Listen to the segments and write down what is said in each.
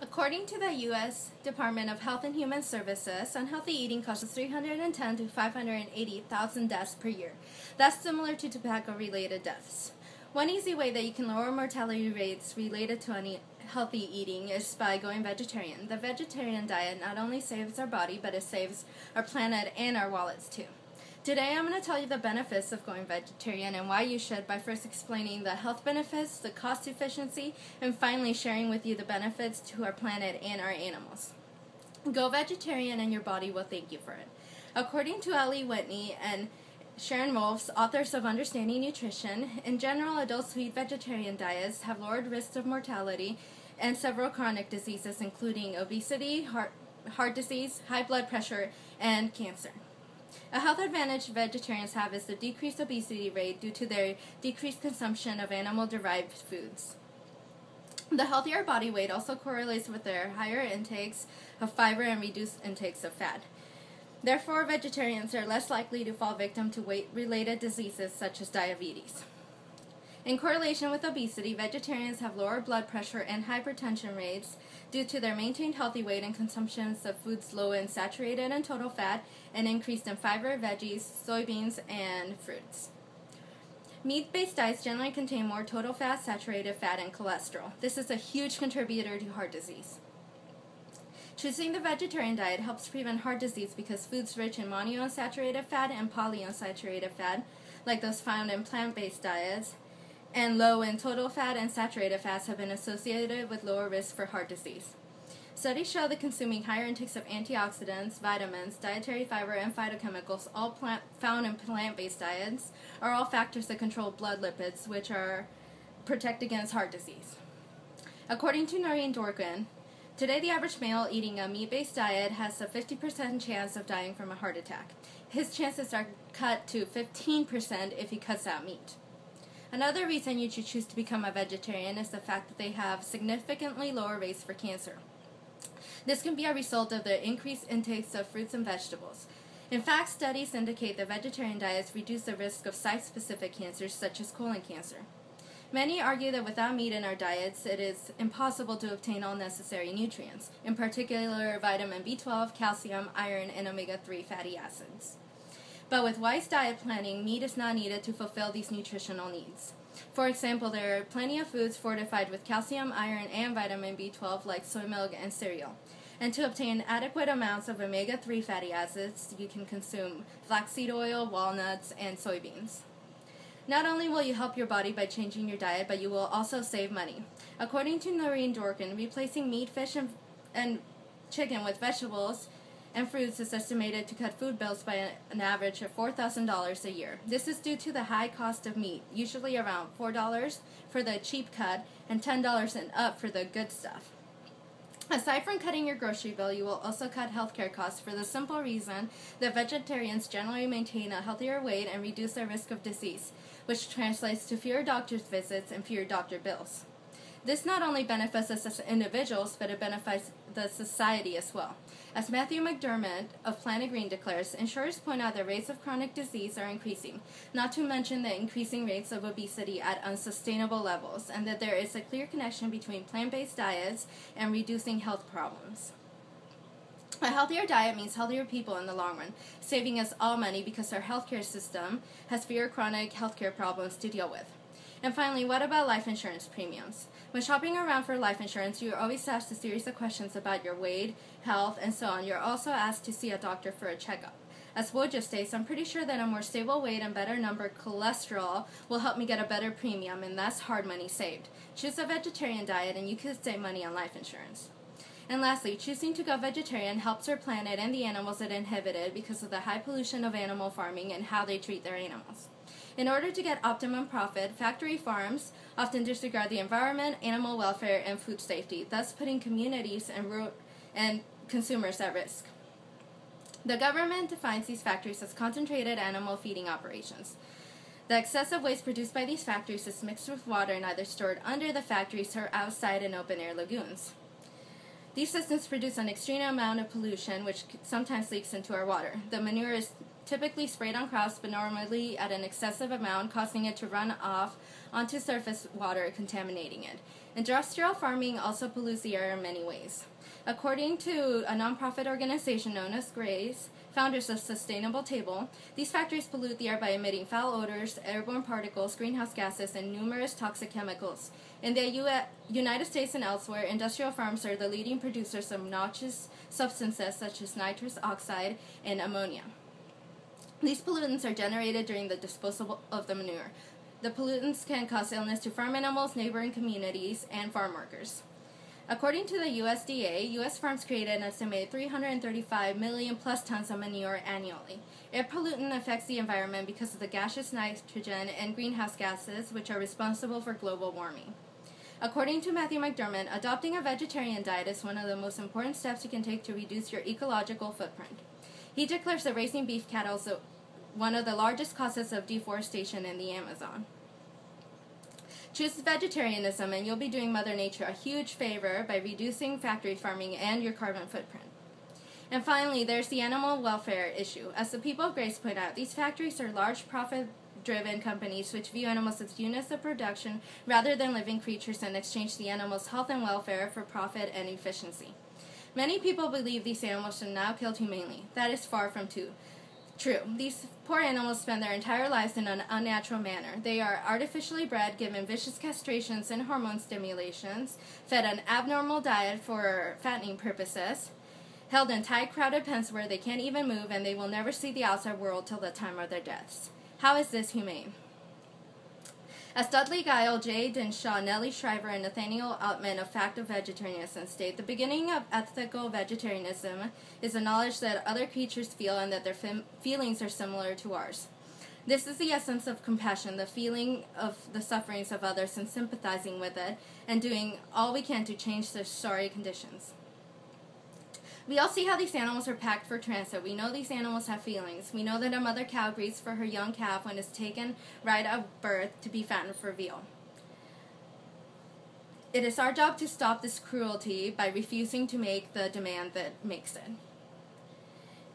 According to the U.S. Department of Health and Human Services, unhealthy eating causes 310 to 580,000 deaths per year. That's similar to tobacco-related deaths. One easy way that you can lower mortality rates related to unhealthy eating is by going vegetarian. The vegetarian diet not only saves our body, but it saves our planet and our wallets too. Today I'm going to tell you the benefits of going vegetarian and why you should by first explaining the health benefits, the cost efficiency, and finally sharing with you the benefits to our planet and our animals. Go vegetarian and your body will thank you for it. According to Ellie Whitney and Sharon Wolfs, authors of Understanding Nutrition, in general, adults who eat vegetarian diets have lowered risks of mortality and several chronic diseases including obesity, heart disease, high blood pressure, and cancer. A health advantage vegetarians have is the decreased obesity rate due to their decreased consumption of animal-derived foods. The healthier body weight also correlates with their higher intakes of fiber and reduced intakes of fat. Therefore, vegetarians are less likely to fall victim to weight-related diseases such as diabetes. In correlation with obesity, vegetarians have lower blood pressure and hypertension rates due to their maintained healthy weight and consumptions of foods low in saturated and total fat and increased in fiber, veggies, soybeans, and fruits. Meat-based diets generally contain more total fat, saturated fat, and cholesterol. This is a huge contributor to heart disease. Choosing the vegetarian diet helps prevent heart disease because foods rich in monounsaturated fat and polyunsaturated fat, like those found in plant-based diets, and low in total fat and saturated fats have been associated with lower risk for heart disease. Studies show that consuming higher intakes of antioxidants, vitamins, dietary fiber, and phytochemicals, all found in plant-based diets, are all factors that control blood lipids, which protect against heart disease. According to Noreen Dorkin, today the average male eating a meat-based diet has a 50% chance of dying from a heart attack. His chances are cut to 15% if he cuts out meat. Another reason you should choose to become a vegetarian is the fact that they have significantly lower rates for cancer. This can be a result of the increased intakes of fruits and vegetables. In fact, studies indicate that vegetarian diets reduce the risk of site-specific cancers such as colon cancer. Many argue that without meat in our diets, it is impossible to obtain all necessary nutrients, in particular vitamin B12, calcium, iron, and omega-3 fatty acids. But with wise diet planning, meat is not needed to fulfill these nutritional needs. For example, there are plenty of foods fortified with calcium, iron, and vitamin B12 like soy milk and cereal. And to obtain adequate amounts of omega-3 fatty acids, you can consume flaxseed oil, walnuts, and soybeans. Not only will you help your body by changing your diet, but you will also save money. According to Noreen Dorkin, replacing meat, fish, and chicken with vegetables and fruits is estimated to cut food bills by an average of $4,000 a year. This is due to the high cost of meat, usually around $4 for the cheap cut and $10 and up for the good stuff. Aside from cutting your grocery bill, you will also cut healthcare costs for the simple reason that vegetarians generally maintain a healthier weight and reduce their risk of disease, which translates to fewer doctor's visits and fewer doctor bills. This not only benefits us as individuals, but it benefits the society as well. As Matthew McDermott of Planet Green declares, insurers point out that rates of chronic disease are increasing, not to mention the increasing rates of obesity at unsustainable levels, and that there is a clear connection between plant-based diets and reducing health problems. A healthier diet means healthier people in the long run, saving us all money because our healthcare system has fewer chronic healthcare problems to deal with. And finally, what about life insurance premiums? When shopping around for life insurance, you are always asked a series of questions about your weight, health, and so on. You're also asked to see a doctor for a checkup. As Wojo states, I'm pretty sure that a more stable weight and better numbered cholesterol will help me get a better premium, and that's hard money saved. Choose a vegetarian diet, and you could save money on life insurance. And lastly, choosing to go vegetarian helps our planet and the animals it inhabited because of the high pollution of animal farming and how they treat their animals. In order to get optimum profit, factory farms often disregard the environment, animal welfare, and food safety, thus putting communities and consumers at risk. The government defines these factories as concentrated animal feeding operations. The excessive waste produced by these factories is mixed with water and either stored under the factories or outside in open-air lagoons. These systems produce an extreme amount of pollution, which sometimes leaks into our water. The manure is typically sprayed on crops, but normally at an excessive amount, causing it to run off onto surface water, contaminating it. Industrial farming also pollutes the air in many ways. According to a nonprofit organization known as GRACE, founders of Sustainable Table, these factories pollute the air by emitting foul odors, airborne particles, greenhouse gases, and numerous toxic chemicals. In the United States and elsewhere, industrial farms are the leading producers of noxious substances such as nitrous oxide and ammonia. These pollutants are generated during the disposal of the manure. The pollutants can cause illness to farm animals, neighboring communities, and farm workers. According to the USDA, U.S. farms create an estimated 335 million plus tons of manure annually. Air pollutant affects the environment because of the gaseous nitrogen and greenhouse gases, which are responsible for global warming. According to Matthew McDermott, adopting a vegetarian diet is one of the most important steps you can take to reduce your ecological footprint. He declares that raising beef cattle is one of the largest causes of deforestation in the Amazon. Choose vegetarianism and you'll be doing Mother Nature a huge favor by reducing factory farming and your carbon footprint. And finally, there's the animal welfare issue. As the people of Grace point out, these factories are large profit-driven companies which view animals as units of production rather than living creatures and exchange the animals' health and welfare for profit and efficiency. Many people believe these animals should now killed humanely. That is far from true. These poor animals spend their entire lives in an unnatural manner. They are artificially bred, given vicious castrations and hormone stimulations, fed an abnormal diet for fattening purposes, held in tight, crowded pens where they can't even move, and they will never see the outside world till the time of their deaths. How is this humane? As Dudley Guile, J. Dinshaw, Nellie Shriver, and Nathaniel Altman of Fact of Vegetarianism state, the beginning of ethical vegetarianism is the knowledge that other creatures feel and that their feelings are similar to ours. This is the essence of compassion, the feeling of the sufferings of others and sympathizing with it, and doing all we can to change their sorry conditions. We all see how these animals are packed for transit. We know these animals have feelings. We know that a mother cow grieves for her young calf when it's taken right out of birth to be fattened for veal. It is our job to stop this cruelty by refusing to make the demand that makes it.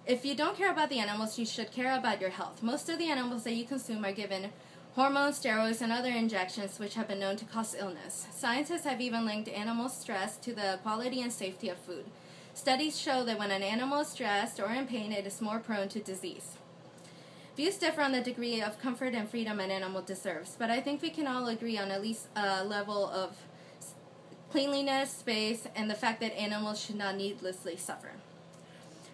If you don't care about the animals, you should care about your health. Most of the animals that you consume are given hormones, steroids, and other injections which have been known to cause illness. Scientists have even linked animal stress to the quality and safety of food. Studies show that when an animal is stressed or in pain, it is more prone to disease. Views differ on the degree of comfort and freedom an animal deserves, but I think we can all agree on at least a level of cleanliness, space, and the fact that animals should not needlessly suffer.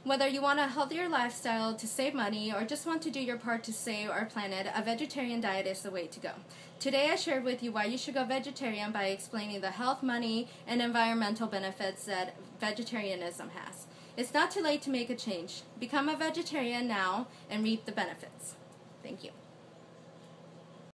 Whether you want a healthier lifestyle to save money or just want to do your part to save our planet, a vegetarian diet is the way to go. Today I shared with you why you should go vegetarian by explaining the health, money, and environmental benefits that vegetarianism has. It's not too late to make a change. Become a vegetarian now and reap the benefits. Thank you.